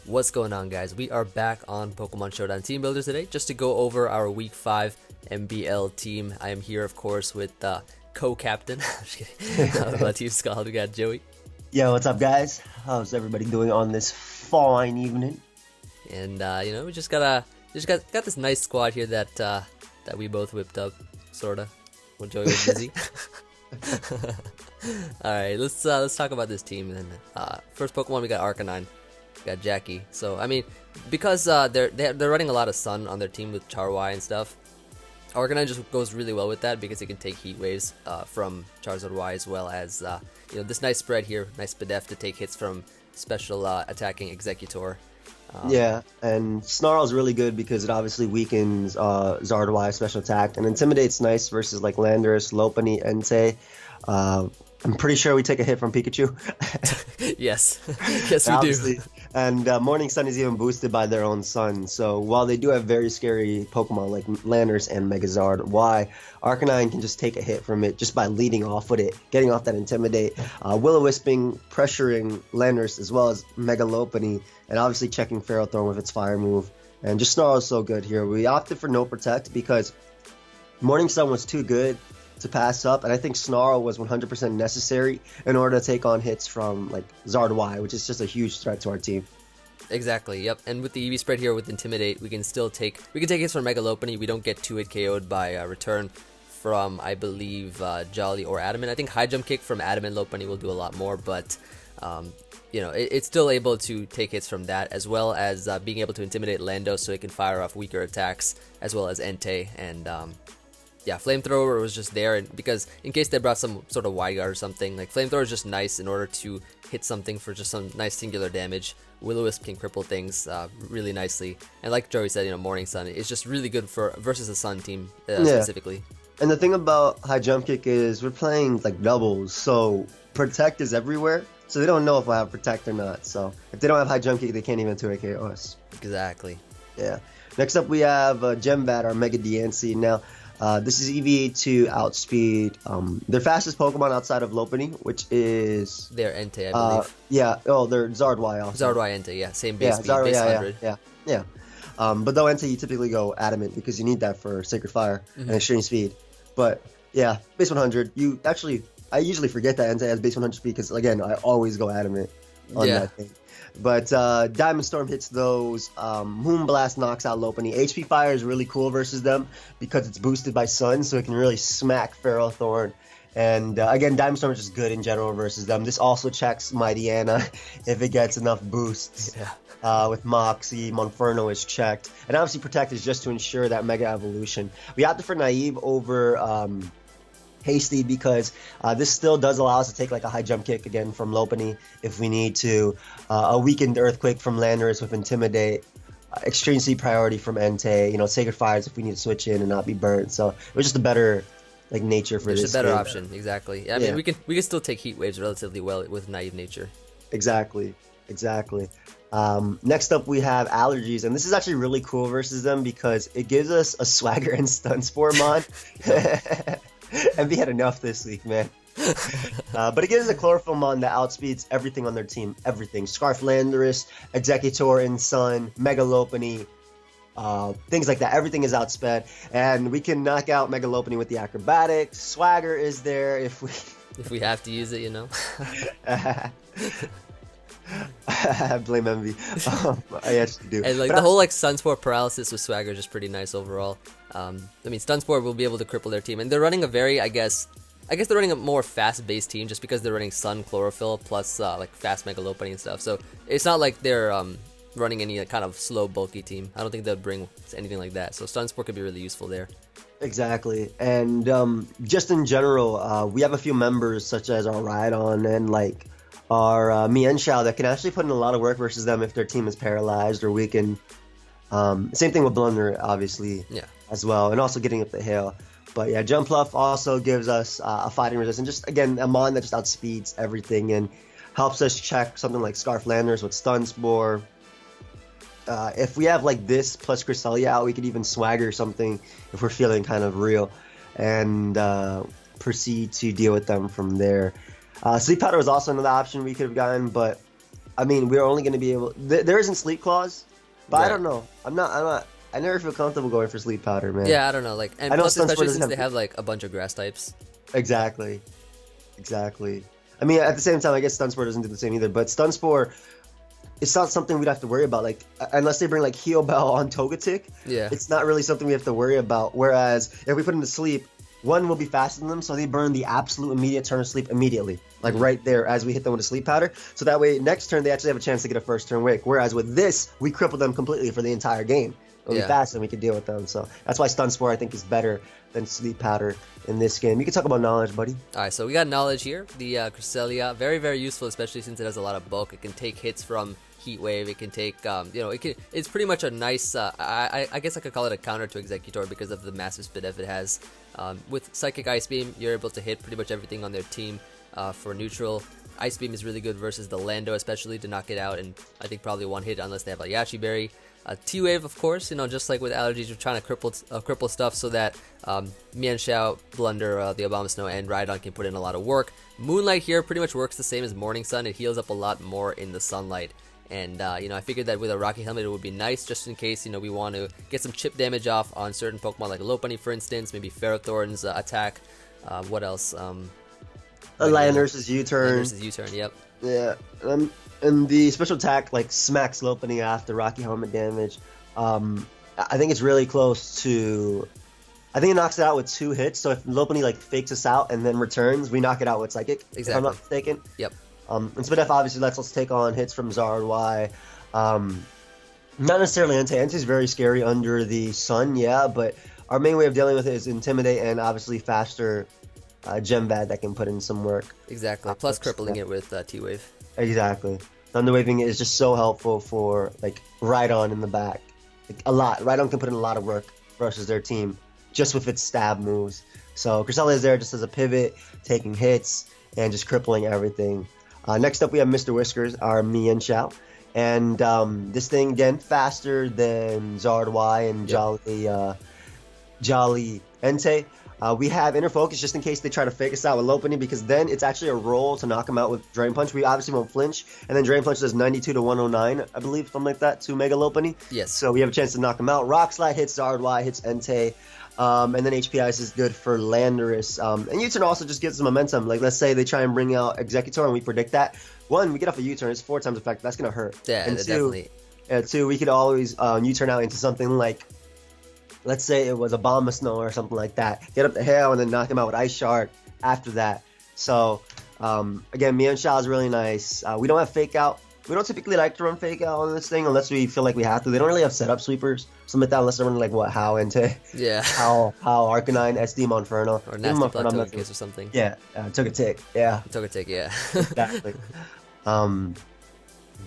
What's going on, guys? We are back on Pokemon Showdown Team Builders today just to go over our Week 5 MBL team. I am here, of course, with co-captain Team Skull. We got Joey. Yo, what's up, guys? How's everybody doing on this fine evening? And we just got this nice squad here that we both whipped up, sorta, when Joey was busy. All right, let's talk about this team. And first Pokemon, we got Arcanine. We got Jackie. So I mean, because they're running a lot of Sun on their team with Charwai and stuff, Arcanine just goes really well with that because it can take Heat Waves from Charizard Y, as well as this nice spread here, nice Spadef to take hits from special attacking Executor. Yeah, and Snarl's really good because it obviously weakens Zard Y special attack, and Intimidate's nice versus like Landorus, Lopunny, Entei. I'm pretty sure we take a hit from Pikachu. Yes, yes we do. And Morning Sun is even boosted by their own sun. So while they do have very scary Pokemon like Landorus and Megazard Y, Arcanine can just take a hit from it just by leading off with it, getting off that Intimidate, Will-O-Wisping, pressuring Landorus as well as Mega Lopunny, and obviously checking Ferrothorn with its fire move. And just Snarl is so good here. We opted for no Protect because Morning Sun was too good to pass up, and I think Snarl was 100% necessary in order to take on hits from like Zard Y, which is just a huge threat to our team. Exactly, yep. And with the EV spread here with Intimidate, we can take hits from Mega Lopunny. We don't get 2-hit KO'd by return from, I believe, Jolly or Adamant. I think High Jump Kick from Adamant Lopunny will do a lot more, but it's still able to take hits from that, as well as being able to intimidate Lando so it can fire off weaker attacks, as well as Entei. And Flamethrower was just there, and because in case they brought some sort of wide guard or something, like Flamethrower is just nice in order to hit something for just some nice singular damage. Will-O-Wisp can cripple things really nicely, and like Joey said, Morning Sun is just really good for versus the Sun team specifically. And the thing about High Jump Kick is we're playing like doubles, so Protect is everywhere, so they don't know if we'll have Protect or not. So if they don't have High Jump Kick, they can't even 2-hit KO us. Exactly. Yeah. Next up, we have Gembat, our Mega Diancie. Now, this is EVA to outspeed their fastest Pokemon outside of Lopunny, which is their Entei, I believe. Their Zard Y also. Zard Y Entei, yeah, same base speed, base 100. Yeah. But though Entei, you typically go Adamant because you need that for Sacred Fire and Extreme Speed. But yeah, base 100. I usually forget that Entei has base 100 speed because again, I always go Adamant on that thing. But Diamond Storm hits those. Moonblast knocks out Lopunny. HP Fire is really cool versus them because it's boosted by Sun, so it can really smack Ferrothorn. And again, Diamond Storm is just good in general versus them. This also checks Mightyena if it gets enough boosts. With Moxie, Monferno is checked. And obviously Protect is just to ensure that Mega Evolution. We opted for Naive over Hasty because this still does allow us to take like a High Jump Kick again from Lopunny if we need to, a weakened Earthquake from Landorus with Intimidate, Extreme Speed Priority from Entei, Sacred Fires if we need to switch in and not be burnt. So it was just a better like nature for this. Just a better option, exactly. I mean, we can still take Heat Waves relatively well with Naive Nature. Exactly. Next up, we have Allergies, and this is actually really cool versus them because it gives us a Swagger and Stun Spore mod. Emvee had enough this week, man. But it gives us a Chlorophyll mon that outspeeds everything on their team. Everything. Scarf Landorus, Executor in Sun, Mega Lopunny, things like that. Everything is outsped. And we can knock out Mega Lopunny with the Acrobatics. Swagger is there if we have to use it, Blame Emvee. I actually do. And like the whole like Sunspore paralysis with Swagger is just pretty nice overall. I mean, Sunspore will be able to cripple their team, and they're running a very, I guess they're running a more fast-based team just because they're running Sun, Chlorophyll, plus like fast Mega Lopunny and stuff. So it's not like they're running any kind of slow, bulky team. I don't think they'll bring anything like that. So Sunspore could be really useful there. Exactly, and just in general, we have a few members such as our Rhydon and like our Mienshao that can actually put in a lot of work versus them if their team is paralyzed or weakened. Same thing with Blunder, obviously, as well, and also getting up the hill. But yeah, Jumpluff also gives us a fighting resist, and just again a mon that just outspeeds everything and helps us check something like Scarf Landers with Stun Spore. If we have like this plus Cresselia out, we could even Swagger something if we're feeling kind of real, and proceed to deal with them from there. Sleep Powder was also another option we could have gotten, but I mean, we're only going to be able. There isn't sleep clause, but I Right. don't know. I'm not. I never feel comfortable going for sleep powder, man. Yeah, I don't know. Like, and I know plus, Sunsport especially doesn't since have they have like a bunch of grass types. exactly, exactly. I mean, at the same time, I guess Stun Spore doesn't do the same either. But Stun Spore, it's not something we'd have to worry about. Like, unless they bring like Heal Bell on Togetic, Yeah. it's not really something we have to worry about. Whereas if we put them to sleep, one will be faster than them, so they burn the absolute immediate turn of sleep immediately, like right there as we hit them with a sleep powder. So that way, next turn they actually have a chance to get a first turn wake. Whereas with this, we cripple them completely for the entire game. It'll be fast and we can deal with them. So that's why Stun Spore I think is better than sleep powder in this game. You can talk about knowledge, buddy. All right, so we got knowledge here. The Cresselia, very, very useful, especially since it has a lot of bulk. It can take hits from Heat Wave. It can take, it's pretty much a nice, I guess I could call it a counter to Executor because of the massive speed F it has. With Psychic Ice Beam, you're able to hit pretty much everything on their team for neutral. Ice Beam is really good versus the Lando, especially to knock it out, and I think probably one hit unless they have a Yashi Berry. T-Wave, of course, just like with allergies, we're trying to cripple stuff so that Mienshao, Blunder, the Abomasnow, and Rhydon can put in a lot of work. Moonlight here pretty much works the same as Morning Sun. It heals up a lot more in the sunlight. And, I figured that with a Rocky Helmet it would be nice just in case, we want to get some chip damage off on certain Pokemon like Lopunny, for instance, maybe Ferrothorn's attack. What else? Landorus's U-turn. Landorus's U-turn, yep. Yeah, and the special attack like smacks Lopunny after Rocky Helmet damage. I think it's really close to. I think it knocks it out with 2 hits. So if Lopunny like fakes us out and then returns, we knock it out with Psychic. Exactly. If I'm not mistaken. Yep. And Spidef obviously lets us take on hits from Zard Y. Not necessarily Entei. Entei's very scary under the sun, yeah, but our main way of dealing with it is Intimidate and obviously faster Gem Bad that can put in some work. Exactly. Plus crippling it with T-Wave. Exactly. Thunder Waving is just so helpful for like Rhydon in the back. Like, a lot. Rhydon can put in a lot of work versus their team just with its stab moves. So Cresselia is there just as a pivot, taking hits and just crippling everything. Next up we have Mr. Whiskers, our Mienshao. And this thing, again, faster than Zard Y and Jolly Entei. We have Inner Focus just in case they try to fake us out with Lopunny, because then it's actually a roll to knock him out with Drain Punch. We obviously won't flinch, and then Drain Punch does 92 to 109, I believe, something like that, to Mega Lopunny. Yes. So we have a chance to knock him out. Rock Slide hits Zard Y, hits Entei, and then HP Ice is good for Landorus. And U-Turn also just gives them momentum. Like, let's say they try and bring out Executor, and we predict that. 1, we get off a U-Turn, it's 4 times effective. That's going to hurt. Yeah, and definitely. 2, we could always U-Turn out into something like, let's say it was a Abomasnow or something like that. Get up the hill and then knock him out with Ice Shard after that. So, again, Mienshao is really nice. We don't have Fake Out. We don't typically like to run Fake Out on this thing unless we feel like we have to. They don't really have setup sweepers, something like that, unless they're running like, what, How Entei? Yeah. How Arcanine, SD Monferno. Or Nasty Plot Togekiss or something. Yeah, took a tick. Yeah. Togetic, yeah. Exactly.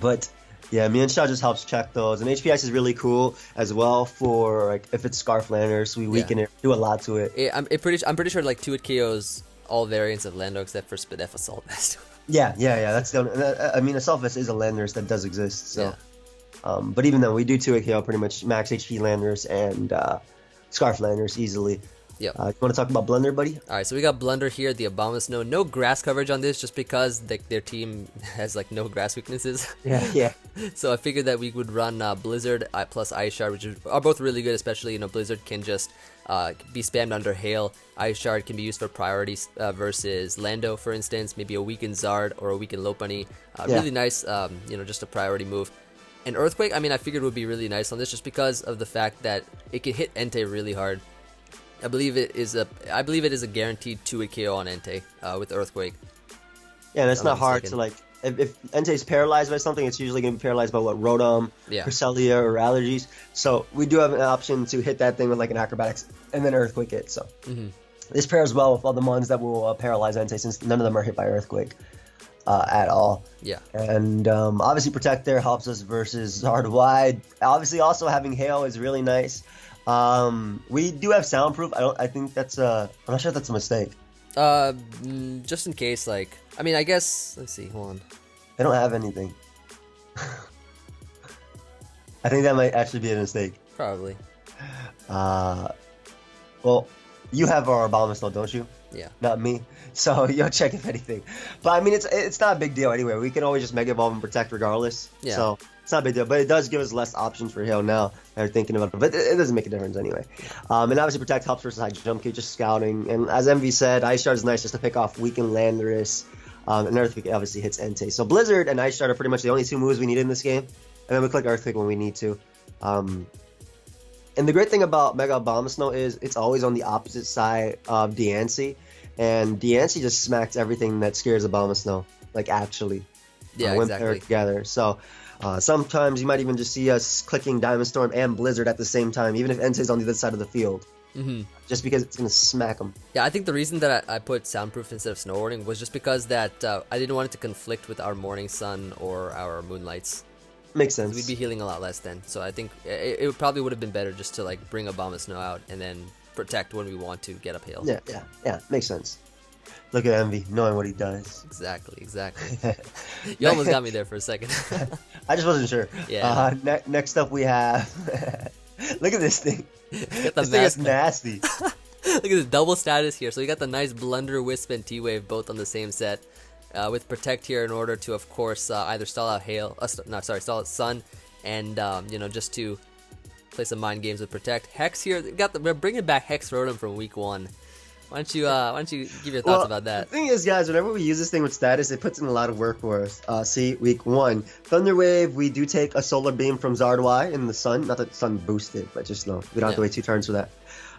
But yeah, Mienshao just helps check those, and HP Ice is really cool as well for like if it's Scarflander, we weaken it, do a lot to it. I'm pretty sure like 2-hit KOs all variants of Lando except for Spidef Assault Vest. Yeah. That's the only, I mean, Assault Vest is a Landorus that does exist. So, but even though we do 2-hit KO pretty much max HP Landorus and Scarflanders easily. Yep. You want to talk about Blunder, buddy? All right, so we got Blunder here, the Abomasnow. No grass coverage on this just because their team has like no grass weaknesses. Yeah. So I figured that we would run Blizzard plus Ice Shard, which are both really good, especially, Blizzard can just be spammed under Hail. Ice Shard can be used for priorities versus Lando, for instance, maybe a weakened Zard or a weakened Lopunny. Really nice, just a priority move. And Earthquake, I mean, I figured would be really nice on this just because of the fact that it can hit Entei really hard. I believe it is a guaranteed 2-hit KO on Entei with Earthquake. Yeah, and it's not hard to like. If Entei's paralyzed by something, it's usually going to be paralyzed by what, Rotom, Cresselia, or allergies. So we do have an option to hit that thing with like an Acrobatics and then Earthquake it. So this pairs well with all the mons that will paralyze Entei, since none of them are hit by Earthquake at all. Yeah. And obviously Protect there helps us versus Zard Y. Obviously also having Hail is really nice. We do have Soundproof. I think that's I'm not sure if that's a mistake. Just in case, like, I mean, I guess, let's see, hold on. They don't have anything. I think that might actually be a mistake. Probably. Well, You have our Abomasnow, don't you? Yeah. Not me. So you'll check if anything. But I mean, it's not a big deal anyway. We can always just Mega Evolve and Protect regardless. Yeah. So it's not a big deal. But it does give us less options for Hail now that we're thinking about it. But it doesn't make a difference anyway. And obviously Protect helps versus High Jump Kick, just scouting. And as Emvee said, Ice Shard is nice just to pick off Weaken Landorus. And Earthquake obviously hits Entei. So Blizzard and Ice Shard are pretty much the only two moves we need in this game. And then we click Earthquake when we need to. And the great thing about Mega Abomasnow is it's always on the opposite side of Diancie. And Diancie just smacks everything that scares Abomasnow, like actually. Yeah, when exactly. paired together. So sometimes you might even just see us clicking Diamond Storm and Blizzard at the same time, even if Entei's on the other side of the field. Just because it's going to smack them. Yeah, I think the reason that I put Soundproof instead of Snow Warning was just because that I didn't want it to conflict with our Morning Sun or our Moonlights. Makes sense. We'd be healing a lot less then. So I think it probably would have been better just to like bring Abomasnow out and then protect when we want to get up Hail. Yeah. Makes sense. Look at Emvee, knowing what he does. Exactly. You almost got me there for a second. I just wasn't sure. Yeah. Next up we have... Look at this thing. This thing is nasty. Look at this double status here. So you got the nice Blunder, Wisp, and T-Wave both on the same set. With Protect here in order to, of course, either stall out stall out Sun, and just to play some mind games with Protect. Hex here, we're bringing back Hex Rotom from week 1. Why don't you give your thoughts about that? The thing is, guys, whenever we use this thing with status, it puts in a lot of work for us. See, week 1, Thunder Wave, we do take a Solar Beam from Zardwai in the Sun. Not that Sun boosted, but just no, we don't have to wait 2 turns for that.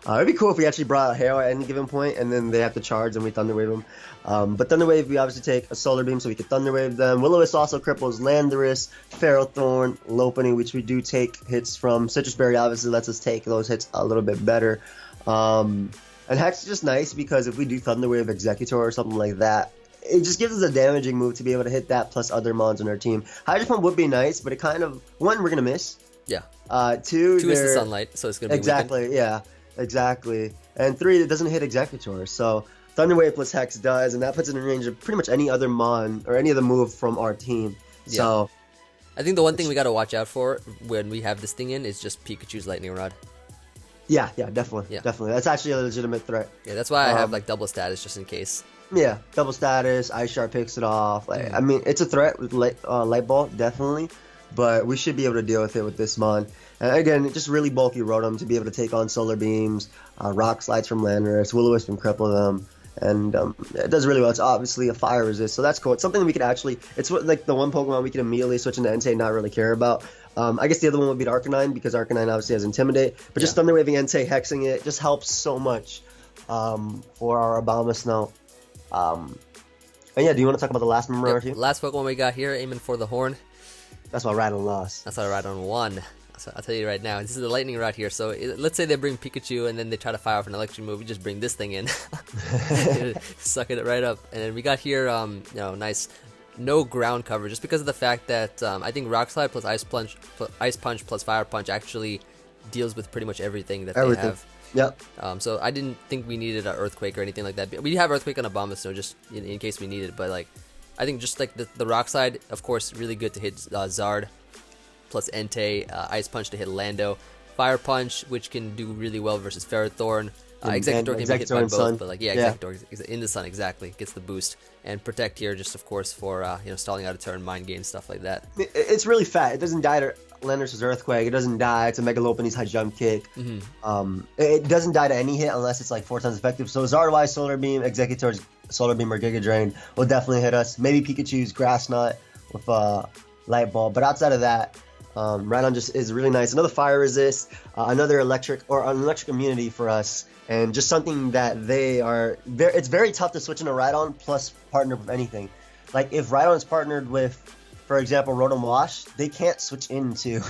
It'd be cool if we actually brought out Hail at any given point, and then they have to charge, and we Thunder Wave them. But Thunder Wave, we obviously take a Solar Beam, so we can Thunder Wave them. Will-O-Wisp also cripples Landorus, Ferrothorn, Lopunny, which we do take hits from. Citrus Berry obviously lets us take those hits a little bit better. And Hex is just nice because if we do Thunder Wave Executor or something like that, it just gives us a damaging move to be able to hit that plus other mons on our team. Hydro Pump would be nice, but it kind of... 1, we're going to miss. Yeah. 2 is the Sunlight, so it's going to be exactly, weakened. Yeah. Exactly. And 3, it doesn't hit Executor. So Thunder Wave plus Hex does, and that puts it in range of pretty much any other mon or any other move from our team. Yeah. So I think the one thing we got to watch out for when we have this thing in is just Pikachu's Lightning Rod. Yeah, definitely. That's actually a legitimate threat. Yeah, that's why I have like double status just in case. Yeah, double status, Ice Shard picks it off. Like, I mean, it's a threat with Light Ball, definitely. But we should be able to deal with it with this mon. And again, just really bulky Rotom to be able to take on Solar Beams, Rock Slides from Landorus, Will-O-Wisp and cripple them. And it does really well. It's obviously a Fire Resist, so that's cool. It's something we could actually... It's like the one Pokemon we can immediately switch into Entei and not really care about. I guess the other one would be Arcanine, because Arcanine obviously has Intimidate. But just Thunder Waving Entei, Hexing it, just helps so much for our Abomasnow. And yeah, do you want to talk about the last member right here? Last Pokemon we got here, aiming for the horn. That's why Rhydon lost. That's why Rhydon won. So I'll tell you right now, this is the Lightning Rod here. So let's say they bring Pikachu and then they try to fire off an electric move. We just bring this thing in, sucking it right up. And then we got here, nice, no ground cover, just because of the fact that I think Rock Slide plus Ice Punch plus Fire Punch actually deals with pretty much everything that they have. Yep. So I didn't think we needed an Earthquake or anything like that. We have Earthquake on Abomasnow just in case we need it, but like I think just like the Rock Slide, of course, really good to hit Zard plus Entei, Ice Punch to hit Lando, Fire Punch, which can do really well versus Ferrothorn. Executor can be hit by both, Sun. but like Executor in the Sun exactly gets the boost, and Protect here just of course for stalling out a turn, mind game stuff like that. It's really fat. It doesn't die to Landorus' Earthquake. It doesn't die to Mega Lopunny's High Jump Kick. It doesn't die to any hit unless it's like 4 times effective. So Zardwai Solar Beam, Executor's Solar Beam or Giga Drain will definitely hit us. Maybe Pikachu's Grass Knot with Light Ball, but outside of that. Rhydon just is really nice. Another Fire Resist, another electric immunity for us, and just something that it's very tough to switch into Rhydon plus partner with anything. Like if Rhydon is partnered with, for example, Rotom Wash, they can't switch into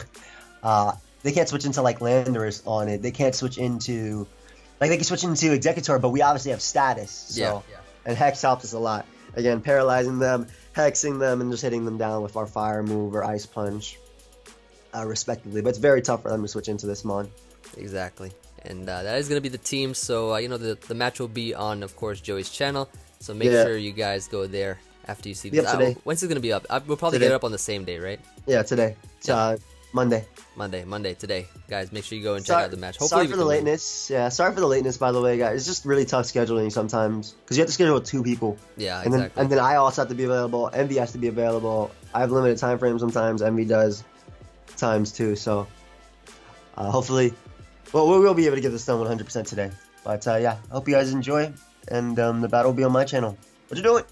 like Landorus on it. They can't switch into they can switch into Executor, but we obviously have status. So and Hex helps us a lot. Again, paralyzing them, hexing them, and just hitting them down with our Fire move or Ice Punch. Respectively, but it's very tough for them to switch into this mon. Exactly, and that is going to be the team. So the match will be on, of course, Joey's channel. So make sure you guys go there after you see this. Today. When's it going to be up? We'll probably get it up on the same day, right? Yeah, today. It's Monday. Monday today, guys. Make sure you go and check out the match. Hopefully, sorry for the lateness. Yeah, sorry for the lateness, by the way, guys. It's just really tough scheduling sometimes because you have to schedule with 2 people. Yeah, and exactly. And then I also have to be available. Emvee has to be available. I have limited time frames sometimes. Emvee does times too. So hopefully, well, we will be able to get this done 100% today. But yeah, I hope you guys enjoy, and the battle will be on my channel. What you doing?